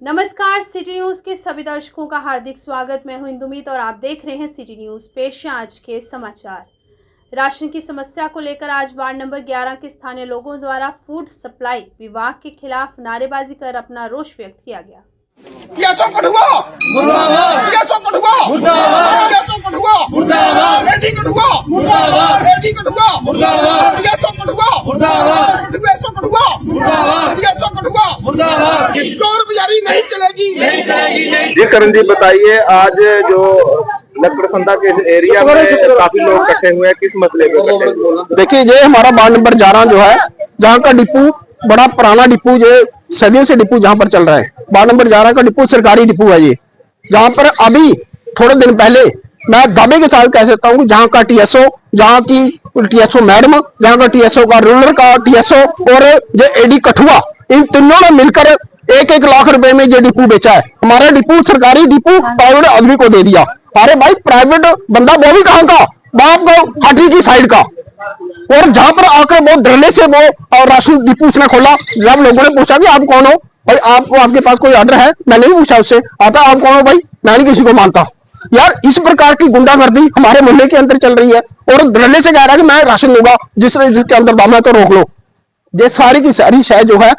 नमस्कार, city news के सभी दर्शकों का हार्दिक स्वागत। मैं हूं इंदुमीत और आप देख रहे हैं सिटी न्यूज़। पेश है आज के समाचार। राशन की समस्या को लेकर आज वार्ड नंबर 11 के स्थानीय लोगों द्वारा फूड सप्लाई विभाग के खिलाफ नारेबाजी कर अपना रोष व्यक्त किया गया। नहीं चलेगी। जी करण जी बताइए, आज जो लक्कड़ संता के एरिया में काफी लोग इकट्ठे हुए हैं, किस मसले पे? देखिए, ये हमारा वार्ड नंबर 11 जो है, जहाँ का डिपो बड़ा पुराना डिपो, ये सदियों से डिपो जहाँ पर चल रहा है। वार्ड नंबर 11 का डिपो सरकारी डिपो है ये, जहाँ पर अभी थोड़े दिन पहले मैं दावे के साथ कह सकता हूँ कि जहाँ का टीएसओ, जहाँ की टीएसओ मैडम, जहाँ का टीएसओ का रूरल का टीएसओ और जो एडी कठुआ, इन तीनों ने मिलकर 1-1 लाख रुपए में ये डिपो बेचा है। हमारा डिपो सरकारी डिपो प्राइवेट आदमी को दे दिया। अरे भाई, प्राइवेट बंदा वो भी कहाँ का, बाप को हाटी की साइड का। और जहां पर आकर वो धरने से वो और राशन डिपो उसने खोला। जब लोगों ने पूछा कि आप कौन हो भाई, आपको आपके पास कोई ऑर्डर है? मैंने भी पूछा उससे, आता आप कौन हो भाई? मैं नहीं किसी को मानता। यार, इस प्रकार की गुंडागर्दी हमारे मोहल्ले के अंदर चल रही है और धरने से कह रहा है कि मैं राशन लूंगा, जिसके अंदर दाम है तो रोक लो। ये सारी की सारी शय जो है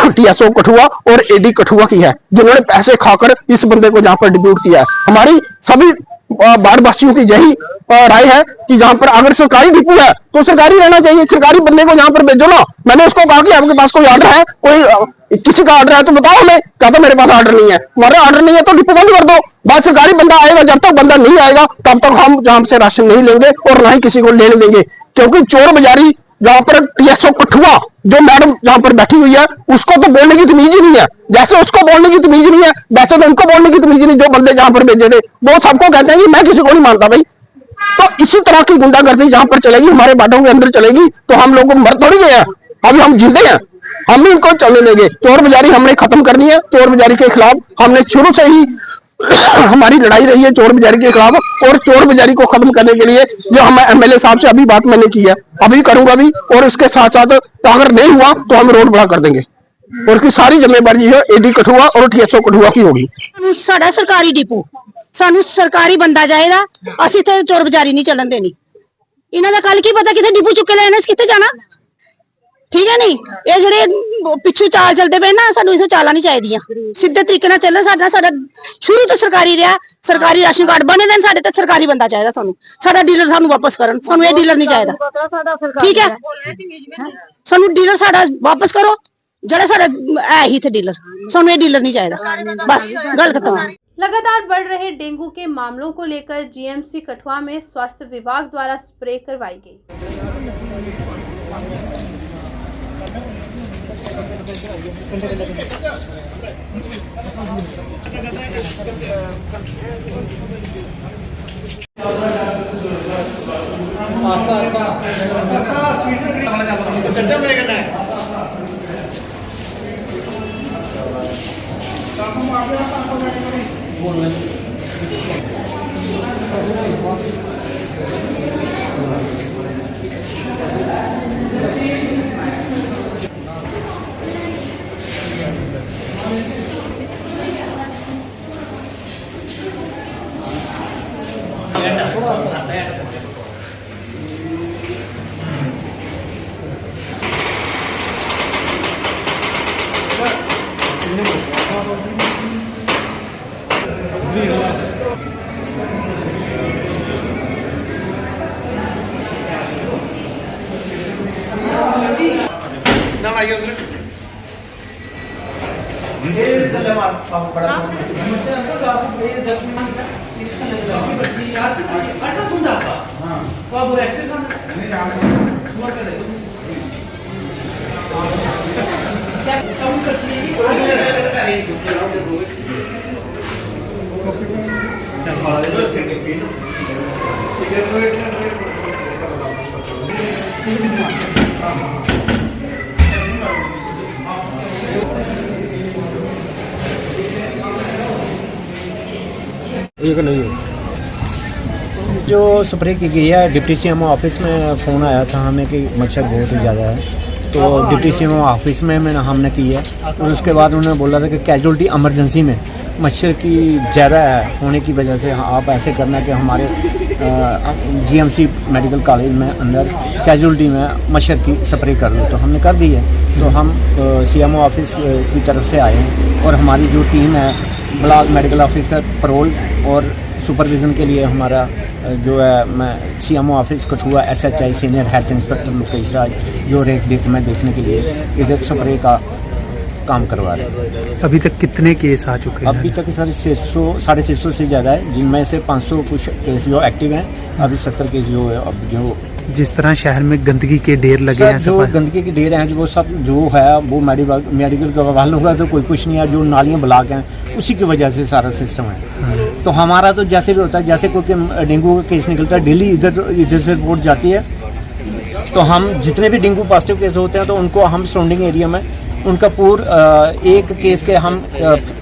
टीएसओ कठुआ और एडी कठुआ की है, जिन्होंने पैसे खाकर इस बंदे को जहां पर डिप्यूट किया है। हमारी सभी वार्डवासियों की यही राय है कि जहां पर अगर सरकारी डिपो है तो सरकारी रहना चाहिए, सरकारी बंदे को जहां पर भेजो ना। मैंने उसको कहा कि आपके पास कोई ऑर्डर है, कोई किसी का ऑर्डर है तो बताओ हमें। कहता मेरे पास ऑर्डर नहीं है। हमारा ऑर्डर नहीं है तो डिपो बंद कर दो। बाद सरकारी बंदा आएगा, जब तक बंदा नहीं आएगा तब तक हम जहां से राशन नहीं लेंगे और ना ही किसी को लेने देंगे। क्योंकि चोर बाजारी जहां पर टीएसओ कठुआ जो मैडम जहां पर बैठी हुई है, उसको तो बोलने की तमीज ही नहीं है। जैसे उसको बोलने की तमीज नहीं है, वैसे तो उनको बोलने की तमीज नहीं। जो बंदे जहां पर भेजे थे वो सबको कहते हैं कि मैं किसी को नहीं मानता भाई। तो इसी तरह की गुंडागर्दी जहां पर चलेगी, हमारे बाटों के अंदर चलेगी, तो हम लोग मर थोड़ी गए हैं, अभी हम जिंदे हैं। हम ही इनको चलने देंगे। चोर बाजारी हमने खत्म करनी है। चोर बाजारी के खिलाफ हमने शुरू से ही हमारी लड़ाई रही है चोर बाजारी के खिलाफ, और चोर बाजारी को खत्म करने के लिए जो हम एमएलए साहब से अभी बात मैंने की है, अभी करूंगा भी, और इसके साथ साथ तो अगर नहीं हुआ तो हम रोड बड़ा कर देंगे। और की सारी जिम्मेदारी है एडी कठुआ और टीएसओ कठुआ की होगी। साडा सरकारी डिपो, सानू सरकारी बंदा चाहेगा। असि इत्थे चोर बाजारी नहीं चलन देनी। इन्हां दा कल की पता किथे डिपो चुके लेने किथे जाना, ठीक है नहीं। ये जेडे पिछू चाल चलते पे ना, सानू इसे चाला नहीं चाहिए। सीधे तरीके नाल चलन। साडा शुरू तो सरकारी रहा, सरकारी राशन कार्ड बने देन। साडे ते सरकारी बंदा चाहिए सानू। साडा डीलर सानू वापस करन। सानू ये डीलर नहीं चाहिए, ठीक है। सानू डीलर साडा वापस करो, जड़ा साडा है ही थे डीलर। सानू ये डीलर नहीं चाहिए, बस गल खत्म। लगातार बढ़ रहे डेंगू के मामलों को लेकर जीएमसी कठुआ में स्वास्थ्य विभाग द्वारा स्प्रे करवाई गई। एक नहीं है जो स्प्रे की गई है। डिप्टी सीएमओ ऑफिस में फ़ोन आया था हमें कि मच्छर बहुत ही ज़्यादा है, तो डिप्टी सीएमओ ऑफिस में हमने की है। और उसके बाद उन्होंने बोला था कि कैजुअल्टी इमरजेंसी में मच्छर की ज़्यादा होने की वजह से आप ऐसे करना कि हमारे जीएमसी मेडिकल कॉलेज में अंदर कैजुअल्टी में मच्छर की स्प्रे कर लो। तो हमने कर दी है। तो हम सीएमओ ऑफिस की तरफ से आए हैं और हमारी जो टीम है ब्लॉक मेडिकल ऑफिसर परोल और सुपरविज़न के लिए हमारा जो है मैं CMO office Kathua SHI senior health inspector Lokesh Raj जो रेख देख में देखने के लिए इधर स्प्रे का काम करवा रहे हैं। अभी तक कितने केस आ चुके हैं? अभी तक साढ़े 600 से ज़्यादा है, जिनमें से 500 कुछ केस जो एक्टिव हैं। अभी 70 केस जो है अब जो जिस तरह शहर में गंदगी के ढेर लगे हैं, जो गंदगी के ढेर हैं वो सब जो है वो मेडिकल का हवाला होगा तो कोई कुछ नहीं है। जो नालियाँ ब्लॉक हैं उसी की वजह से सारा सिस्टम है। तो हमारा तो जैसे भी होता है, जैसे कोई डेंगू का केस निकलता है डेली इधर से रिपोर्ट जाती है। तो हम जितने भी डेंगू पॉजिटिव केस होते हैं तो उनको हम सराउंडिंग एरिया में उनका एक केस के हम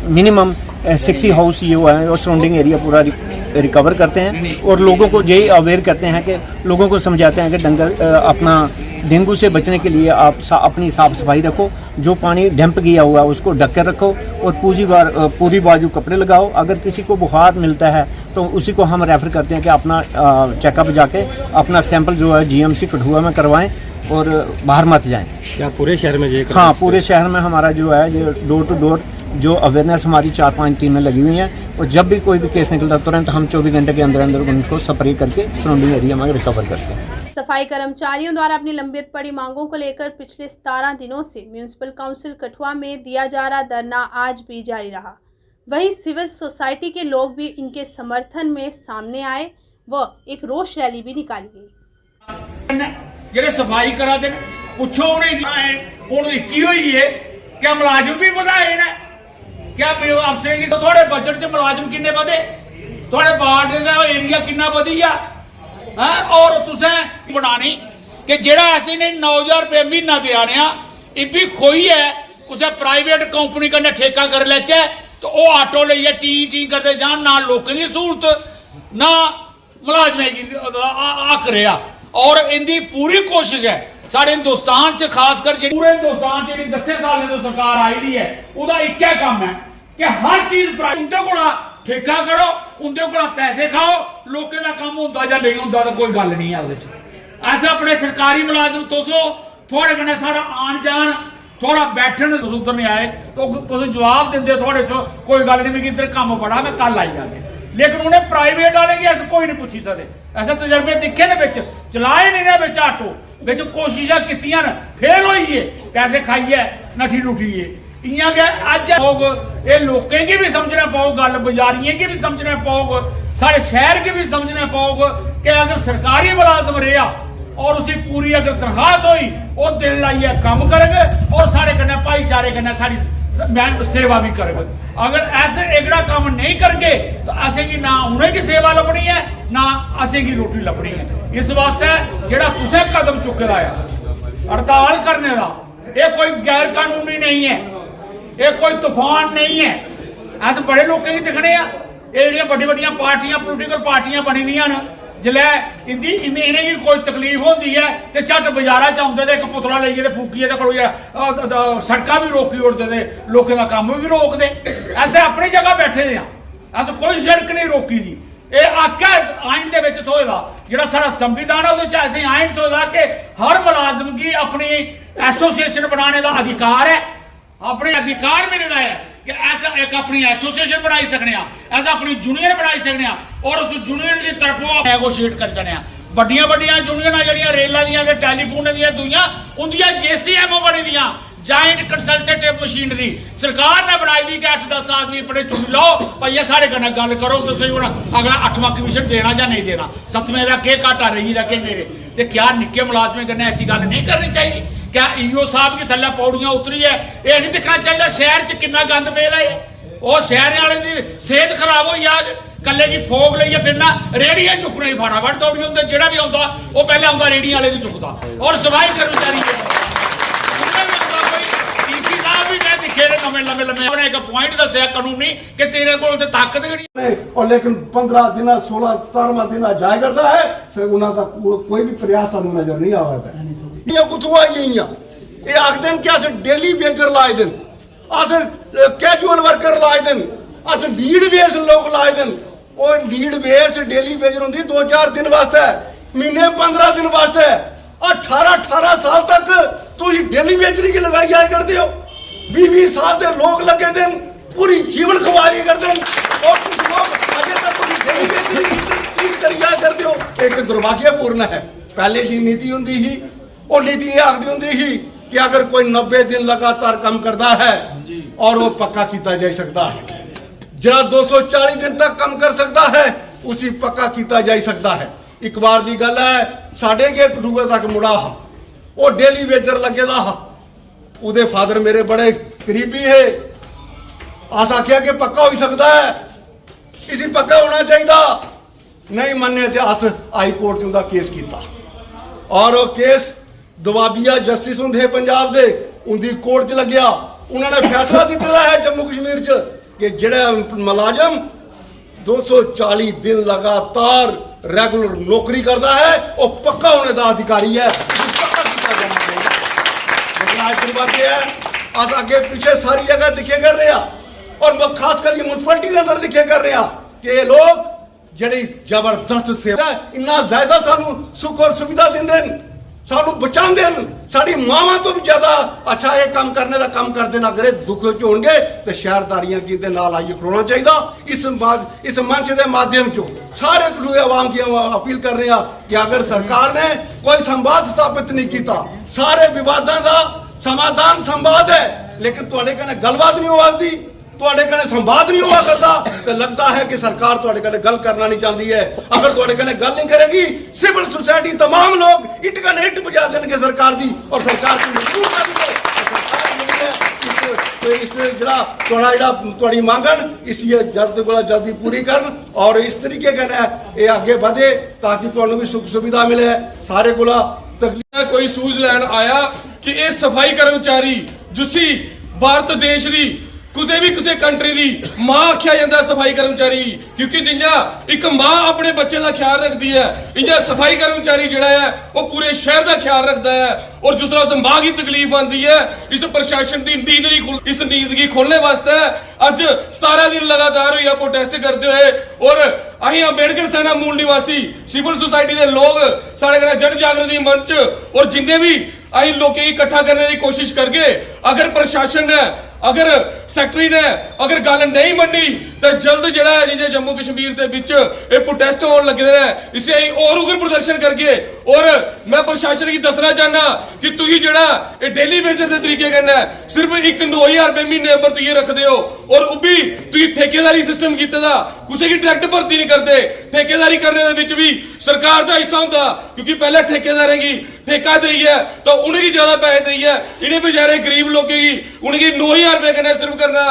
मिनिमम 60 हाउस ये हुआ है और सराउंडिंग एरिया पूरा रिकवर करते हैं और लोगों को यही अवेयर करते हैं कि लोगों को समझाते हैं कि अपना डेंगू से बचने के लिए आप अपनी साफ सफाई रखो। जो पानी डंप किया हुआ है उसको ढक कर रखो और पूरी बाजू कपड़े लगाओ। अगर किसी को बुखार मिलता है तो उसी को हम रेफर करते हैं कि अपना चेकअप जाके अपना सैंपल जो है GMC कठुआ में करवाएं और बाहर मत जाएं। क्या पूरे शहर में ये? हाँ, पूरे शहर में हमारा जो है ये डोर टू डोर जो अवेयरनेस हमारी 4-5 टीमें लगी हुई हैं और जब भी कोई भी केस निकलता है तुरंत हम 24 घंटे के अंदर उनको स्प्रे करके सराउंडिंग एरिया में रिकवर करते हैं। सफाई कर्मचारियों द्वारा अपनी लंबित पड़ी मांगों को लेकर पिछले 17 दिनों से म्यूनिसिपल काउंसिल कठुआ में दिया जा रहा धरना आज भी जारी रहा। वहीं सिविल सोसाइटी के लोग भी इनके समर्थन में सामने आए व एक रोष रैली भी निकाली गई। ਜਿਹੜੇ ਸਫਾਈ ਕਰਾ ਦੇਣ ਪੁੱਛੋ ਉਹਨੇ ਹੁਣ ਕੀ ਹੋਈ ਹੈ ਕਿ ਮੁਲਾਜ਼ਮ ਵੀ ਵਧਾਏ ਨੇ ਕਿਆ ਅਫਸਰ ਕੀ ਤੁਹਾਡੇ ਬਜਟ 'ਚ ਮੁਲਾਜ਼ਮ ਕਿੰਨੇ ਵਧੇ ਤੁਹਾਡੇ ਬਾਰਡ ਦਾ ਏਰੀਆ ਕਿੰਨਾ ਵਧੀਆ ਹੈ ਔਰ ਤੁਸੀਂ ਬਣਾਣੀ ਕਿ ਜਿਹੜਾ ਅਸੀਂ ਨੇ 9000 रुपये महीना दे आने ਇਹ ਵੀ खोई है कुछ प्राइवेट कंपनी कन्नै ठेका कर लेचे तो वो ऑटो लेइए टी करते जान ना लोगों की सहूलत ना मुलाजमें की हक रहा। और इनकी पूरी कोशिश है साढ़े हिंदुस्तान च खासकर पूरे हिंदुस्तान च 10 साल तो सरकार आई दी है उसका एक काम है कि हर चीज उनके को ठेका करो उनके को पैसे खाओ लोगों का काम होंदा या नहीं होंदा तो कोई गल नहीं है। अस अपने सरकारी मुलाजम तुसो थोड़े कन्नै सारा आन जान थोड़ा बैठन उधर नहीं आए तो तुम जवाब देंगे थोड़े चो कोई गल नहीं मेरी इधर काम बड़ा मैं कल आई जाके। लेकिन उन्हें प्राइवेट वाले की ऐसे कोई नहीं पूछी सकते। ऐसे तजर्बे दिखे ने बिच चलाए नहीं ने बिच ऑटो बिच कोशिशा कीतियां ने फेल होई है पैसे खाइए नठी लुटीए इयां गया। अज लोग ये लोगों की भी समझना पाओ गल बाजारियों की भी समझना पाओ सारे शहर की भी समझना पाओ कि अगर सरकारी मुलाजम रहा और उसी पूरी अगर तनख्वाह हुई वो दिल लाइए काम करेंगे और सारे कन्नै भाईचारे कन्नै सारी सेवा भी करेंगे। अगर ऐसे एगड़ा काम नहीं करके तो असें की ना उन्हें की सेवा लभनी है ना असें की रोटी लभनी है। इस वास्ते जेड़ा तुसें कदम चुके है हड़ताल करने का ये कोई गैर कानूनी नहीं है ये कोई तूफान नहीं है। अस बड़े लोगों की दिखने ये बड़ी पार्टियां पोलिटिकल पार्टियां बनी हुई हैं जिले इन्हें की कोई तकलीफ होती है तो झट बाजारा च आते तो एक पुतला लेइए फूकीए तो सड़क भी रोकी उड़ते थे लोगों का काम भी रोकते। अस अपनी जगह बैठे हैं अस कोई सड़क नहीं रोकी जी। ये आख्या आइन के थोए का जो सारा संविधान है ऐसे आइन थोए कि हर मुलाजम की अपनी एसोसिएशन बनाने का अधिकार है अपने अधिकार मिलता है कि ऐसा एक अपनी एसोसिएशन बनाई सकने ऐसा अपनी यूनियन बनाई सकने और उस यूनियन की तरफों नेगोशिएट कर सकने। बड़िया यूनियन जड़ियां रेलों दी टैलीफोन दी दुनिया उनदियां JCMO बनी दियां जाइंट कंसल्टेटिव मशीनरी सरकार ने बनाई दी कि 8-10 आदमी अपने चुन लो भैया साढ़े कन्नै गल करो तुसीं हुण अगला 8वां कमीशन देना या नहीं देना 7वें का केह् घाटा रही दा के मेरे ते क्या निक्के मुलाजमें कन्नै ऐसी गल नहीं करनी चाहिए। क्या EO साहब की थल्ले पौड़ियां उतरी है ये नहीं दिखना चाहिए शहर च कितना गंद पेदा है वो शहर वाले की सेहत खराब हो जाए कल्ले की फोग लइए फिरना रेहड़ियां चुकने ही फटाफट दौड़ी होंगे जेड़ा भी आता वो पहले आता रेहड़ी वाले की चुकता और सफाई कर्मचारी DC साहब भी मैं दिखे नवे लम्बे लम्बे अपने एक पॉइंट दसिया कानूनी कि तेरे को ताकत और लेकिन 15 दिन 16-17 दिन जाया करता है उन्होंने कोई भी प्रयास सानू नजर नहीं आता। कुतों आई गई ये आखते क्या डेली वेजर लाए दिन अस कैजुअल वर्कर लाए दिन अस नीड बेस लोग लाए दिन और नीड बेस डेली वेजर होंगी 2-4 दिन वास्ते महीने 15 दिन वास्ते 18 साल तक तुम डेली वेजरी की लगाई जाया करते हो 20 साल के लोग लगे दिन पूरी जीवन खवाई करते हैं और कुछ लोग आगे तक डेली वेजरी करिया करते हो। एक दुर्भाग्यपूर्ण है पहले जी नीति होंगी ही और नीति ये आखती होंगी ही कि अगर कोई 90 दिन लगातार काम करता है और वो पक्का किया जा सकता है जरा 240 दिन तक काम कर सकता है उसी पक्का किया जा सकता है। एक बार की गल है साढ़े गेट डूबे तक मुड़ा हा वो डेली वेजर लगे दा हा उहदे फादर मेरे बड़े करीबी है अस आख्या कि पक्का हो सकता है इसी पक्का होना चाहिए नहीं मन्ने ते अस हाई कोर्ट च उहदा केस किया और वो केस दवाबिया जस्टिस होंगे पंजाब दे उनकी कोर्ट च लग्या उन्होंने फैसला दिता है जम्मू कश्मीर च कि जिहड़ा मुलाजम 240 दिन लगातार रेगुलर नौकरी करता है वो पक्का होने का अधिकारी है अस अगे पीछे सारी जगह दिखे कर रहे हैं और खासकर म्यूनसिपैलिटी के अंदर दिखे कर रहे हैं कि ये लोग जड़ी जबरदस्त सेवा इन्ना ज्यादा सानू सुख और सुविधा देंदे सानू बचांदे साड़ी मावां तो भी ज्यादा अच्छा ये काम करने का काम करते ना करे दुख च होणगे ते शहरदारियां जी दे नाल आइए खड़ोना चाहिए। इस मंच के माध्यम चो सारे खुले आवाम की अपील कर रहे हैं कि अगर सरकार ने कोई संवाद स्थापित नहीं किया सारे विवादों का समाधान संवाद है लेकिन तुहाडे कने गलबात नहीं होती तुहाडे कने संवाद नहीं हुआ करता तो लगता है कि सरकार तुहाडे कने गल करना नहीं चाहती है। अगर तुहाडे कने गल नहीं करेगी सिविल सोसाइटी तमाम लोग इट कने इट बजा देंगे सरकार दी और सरकार की मजबूर तो इस जरा मांगन इस जल्द को जल्दी पूरी करन और इस तरीके कने ये आगे बढ़े ताकि तुहानू भी सुख सुविधा मिले सारे को तकलीफ कोई सूझ लैन आया कि ये सफाई कर्मचारी जुसी भारत देश दी कुते भी किसी कंट्री दी मां आख्या जाता सफाई कर्मचारी क्योंकि जिंजा एक मां अपने बच्चे का ख्याल रखती है इंजा सफाई कर्मचारी जिहड़ा है वो पूरे शहर का ख्याल रखता है और दूसरा उस मां की तकलीफ आती है इस प्रशासन की नींद नहीं इस नींद की खोलने वास्ते अज 17 दिन लगातार हुई प्रोटेस्ट करते हुए और अं अंबेडकर सेना मूल निवासी सिविल सोसाइटी के लोग साढ़े जन जागृति मंच और जिन्हें भी अं लोगों इकट्ठा करने की कोशिश करके अगर प्रशासन ने अगर सैकटरी ने अगर गल नहीं मनी तो जल्द जड़ा है जिन्हें जम्मू कश्मीर के विच ये प्रोटेस्ट होने लगे हैं इसे और उग्र प्रदर्शन करके और मैं प्रशासन की दसना चाहना कि तुम जड़ा ये डेली वेजर के तरीके करना सिर्फ 1-2 रुपए महीने पर तुम रखते हो और वो भी तुम ठेकेदारी सिस्टम किया किसी की डायरेक्ट भर्ती नहीं करते ठेकेदारी करने भी सरकार का हिस्सा होता क्योंकि पहले ठेकेदारें की ठेका दी है तो उन्हें ज्यादा पैसे दी है इन्हें बेचारे गरीब लोगों की उनकी 9,000 रुपए कने सिर्फ करना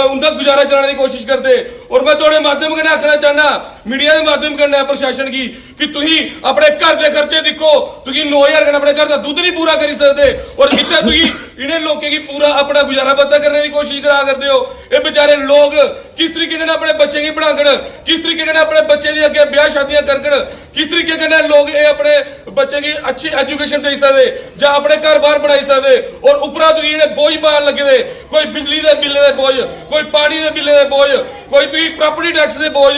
उनका गुजारा चलाने की कोशिश करते और मैं थोड़े माध्यम कने आखना चाहना मीडिया के माध्यम करना प्रशासन की कि तुम अपने घर के खर्चे देखो तुम 9,000 कने अपने घर का दूध नहीं पूरा कर सकते और इतने तुम इन्हें लोगों की पूरा अपना गुजारा भत्ता करने की कोशिश करा करते हो ये बेचारे लोग किस तरीके से अपने बच्चे की पढ़ागण किस तरीके से अपने बच्चे की अगे ब्याह शादियां करगण किस तरीके से लोग ये अपने बच्चे की अच्छी एजुकेशन दे सकते या अपने घर बार बनाई सकते और उपरा तुम ये बोझ पान लगे दे कोई बिजली के बिल के बोझ कोई पानी के बिल के बोझ कोई तुम प्रॉपर्टी टैक्स के बोझ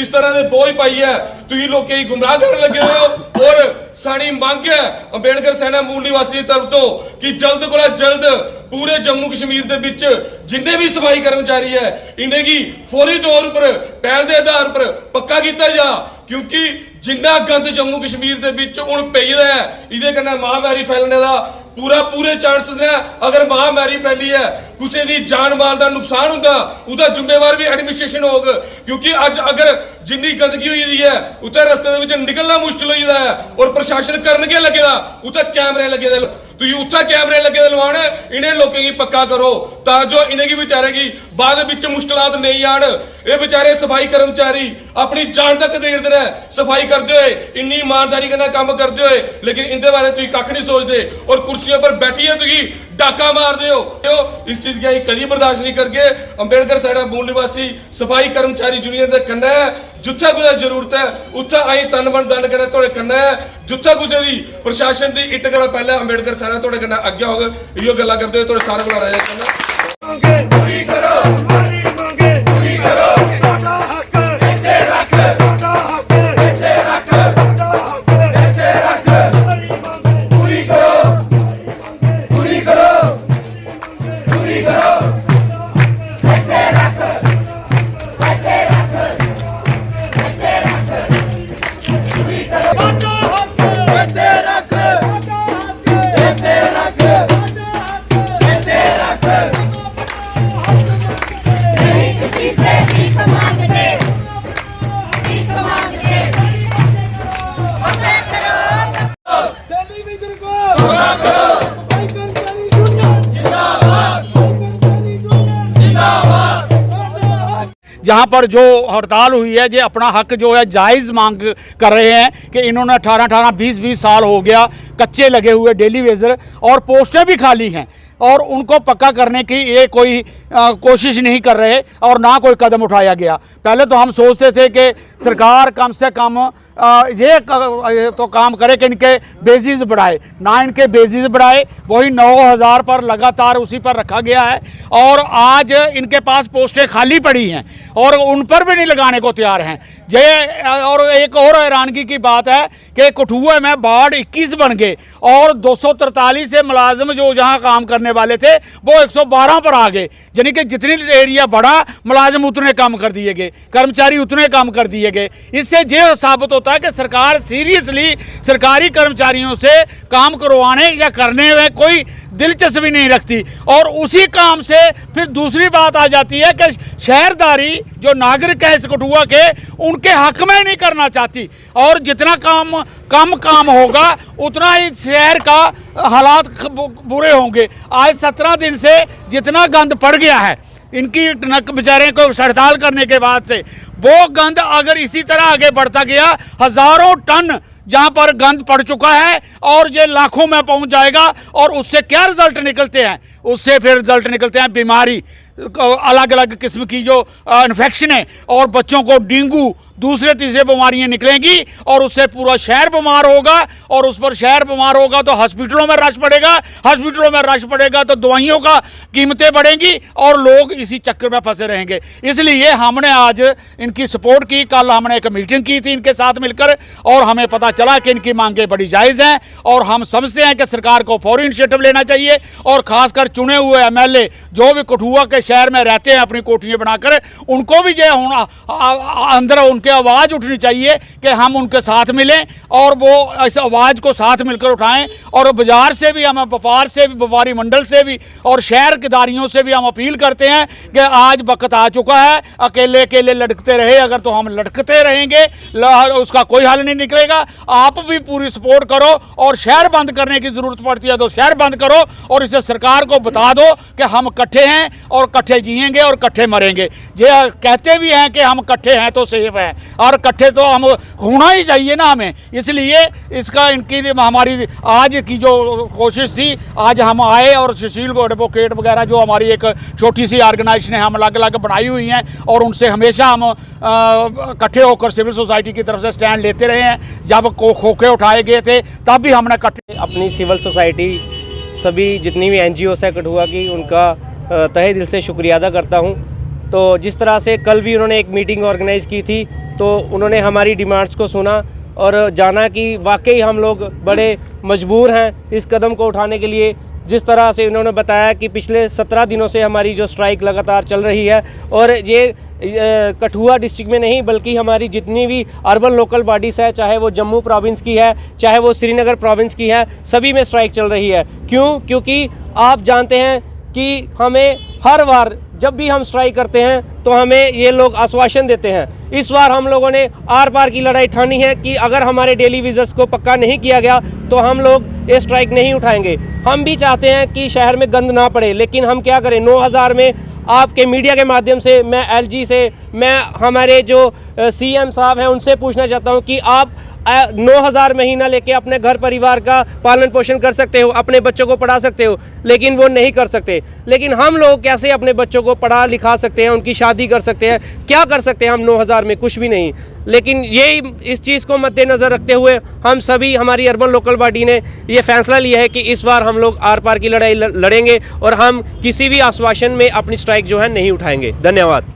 इस तरह के बोझ पाई है तुम लोग गुमराह करने लगे हो और साड़ी मांग है अंबेडकर सेना मूल निवासी की तरफ तो कि जल्द को जल्द पूरे जम्मू कश्मीर के विच जिन्हें भी सफाई कर्मचारी है इन्हें की फौरी तौर पर पहल के आधार पर पक्का किया जा क्योंकि जिन्ना गंद जम्मू कश्मीर के विच हुण पेईदा है इहदे कन्नै महामारी फैलने का पूरे चांसेस ने अगर महामारी फैली है किसी की जान माल का नुकसान होगा उसका जिम्मेवार भी एडमिनिस्ट्रेशन होगा क्योंकि अज अगर जिन्नी गंदगी हुई है उत्थे रस्ते निकलना मुश्किल हो जाता है और प्रशासन करन के लगे उत्थे कैमरे लगे तुम उत्थे कैमरे लगे लवाने इन्हें लोगों की पक्का करो ताकि इन्हें की बेचारे की बाद विच मुश्किलात नहीं आन ये बेचारे सफाई कर्मचारी अपनी जान तक दे देना सफाई करते हुए इन्नी ईमानदारी के काम करते हुए लेकिन इनके बारे तुम कख नहीं सोचते और कुर्सियों पर बैठिए तुम डाका मारते हो। इस चीज की कभी बर्दाश्त नहीं करके अंबेडकर साडा मूल निवासी सफाई कर्मचारी यूनियन के कन्नै है। जिथे कुछ जरूरत है उत्थे आई तन मन दंड करना थोड़े कन्नै है। जिथे कुछ दी प्रशासन की इट गला पहले अंबेडकर साडा थोड़े कन्नै अगे होगा। इहो गल्लां करदे होए थोड़े सारे बुला रहे हैं। जहाँ पर जो हड़ताल हुई है ये अपना हक जो है जायज़ मांग कर रहे हैं कि इन्होंने 18-18 20-20 साल हो गया कच्चे लगे हुए डेली वेजर और पोस्टें भी खाली हैं और उनको पक्का करने की ये कोई कोशिश नहीं कर रहे और ना कोई कदम उठाया गया। पहले तो हम सोचते थे कि सरकार कम से कम ये तो काम करे कि इनके बेसिस बढ़ाए, ना इनके बेसिस बढ़ाए। वही 9000 पर लगातार उसी पर रखा गया है और आज इनके पास पोस्टें खाली पड़ी हैं और उन पर भी नहीं लगाने को तैयार हैं। और एक और हैरानगी की बात है कि कठुआ में वार्ड 21 बन गए और 243 से मुलाजिम जो जहां काम करने वाले थे वो 112 पर आ गए। यानी कि जितनी एरिया बढ़ा मुलाजिम उतने कम कर दिए गए, कर्मचारी उतने कम कर दिए गए। इससे ये साबित होता है कि सरकार सीरियसली सरकारी कर्मचारियों से काम करवाने या करने में कोई दिलचस्पी नहीं रखती। और उसी काम से फिर दूसरी बात आ जाती है कि शहरदारी जो नागरिक है इस कठुआ के उनके हक में नहीं करना चाहती और जितना कम काम होगा उतना ही शहर का हालात बुरे होंगे। आज 17 दिन से जितना गंद पड़ गया है इनकी नक बेचारे को हड़ताल करने के बाद से, वो गंद अगर इसी तरह आगे बढ़ता गया हज़ारों टन जहां पर गंद पड़ चुका है और ये लाखों में पहुंच जाएगा। और उससे क्या रिजल्ट निकलते हैं? उससे फिर रिजल्ट निकलते हैं बीमारी, अलग अलग किस्म की जो इन्फेक्शन है और बच्चों को डेंगू दूसरे तीसरे बीमारियां निकलेंगी और उससे पूरा शहर बीमार होगा और उस पर शहर बीमार होगा तो हॉस्पिटलों में रश पड़ेगा, हॉस्पिटलों में रश पड़ेगा तो दवाइयों का कीमतें बढ़ेंगी और लोग इसी चक्कर में फंसे रहेंगे। इसलिए हमने आज इनकी सपोर्ट की। कल हमने एक मीटिंग की थी इनके साथ मिलकर और हमें पता चला कि इनकी मांगें बड़ी जायज़ हैं और हम समझते हैं कि सरकार को फौरी इनिशिएटिव लेना चाहिए और ख़ासकर चुने हुए MLA जो भी कठुआ के शहर में रहते हैं अपनी कोठियाँ बनाकर उनको भी जो अंदर उनके आवाज़ उठनी चाहिए कि हम उनके साथ मिलें और वो इस आवाज़ को साथ मिलकर उठाएं। और बाजार से भी हम व्यापार से भी व्यापारी मंडल से भी और शहर किदारियों से भी हम अपील करते हैं कि आज वक्त आ चुका है। अकेले अकेले लटकते रहे अगर तो हम लटकते रहेंगे उसका कोई हल नहीं निकलेगा। आप भी पूरी सपोर्ट करो और शहर बंद करने की ज़रूरत पड़ती है तो शहर बंद करो और इसे सरकार को बता दो कि हम इकट्ठे हैं और इकट्ठे जिएंगे और इकट्ठे मरेंगे। ये कहते भी हैं कि हम इकट्ठे हैं तो सेफ है और इकट्ठे तो हम होना ही चाहिए ना हमें। इसलिए इसका इनकी हमारी आज की जो कोशिश थी आज हम आए और सुशील को एडवोकेट वगैरह जो हमारी एक छोटी सी ऑर्गेनाइजेशन है हम अलग अलग बनाई हुई हैं और उनसे हमेशा हम इकट्ठे होकर सिविल सोसाइटी की तरफ से स्टैंड लेते रहे हैं। जब खोखे उठाए गए थे तब भी हमने इकट्ठे अपनी सिविल सोसाइटी सभी जितनी भी NGOs है कठुआ की उनका तहे दिल से शुक्रिया अदा करता हूँ। तो जिस तरह से कल भी उन्होंने एक मीटिंग ऑर्गेनाइज़ की थी तो उन्होंने हमारी डिमांड्स को सुना और जाना कि वाकई हम लोग बड़े मजबूर हैं इस कदम को उठाने के लिए। जिस तरह से उन्होंने बताया कि पिछले 17 दिनों से हमारी जो स्ट्राइक लगातार चल रही है और ये कठुआ डिस्ट्रिक्ट में नहीं बल्कि हमारी जितनी भी अर्बन लोकल बॉडीज़ है चाहे वो जम्मू प्रोविंस की है चाहे वो श्रीनगर प्रोविंस की है सभी में स्ट्राइक चल रही है। क्यों? क्योंकि आप जानते हैं कि हमें हर बार जब भी हम स्ट्राइक करते हैं तो हमें ये लोग आश्वासन देते हैं। इस बार हम लोगों ने आर पार की लड़ाई ठानी है कि अगर हमारे डेली विजर्स को पक्का नहीं किया गया तो हम लोग ये स्ट्राइक नहीं उठाएंगे। हम भी चाहते हैं कि शहर में गंद ना पड़े लेकिन हम क्या करें। 9000 में आपके मीडिया के माध्यम से मैं LG से मैं हमारे जो CM साहब हैं उनसे पूछना चाहता हूँ कि आप 9,000 महीना लेके अपने घर परिवार का पालन पोषण कर सकते हो, अपने बच्चों को पढ़ा सकते हो, लेकिन वो नहीं कर सकते। लेकिन हम लोग कैसे अपने बच्चों को पढ़ा लिखा सकते हैं, उनकी शादी कर सकते हैं, क्या कर सकते हैं हम 9,000 में? कुछ भी नहीं। लेकिन ये इस चीज़ को मद्देनज़र रखते हुए हम सभी, हमारी अर्बन लोकल बॉडी ने ये फैसला लिया है कि इस बार हम लोग आर पार की लड़ाई लड़ेंगे और हम किसी भी आश्वासन में अपनी स्ट्राइक जो है नहीं उठाएंगे। धन्यवाद।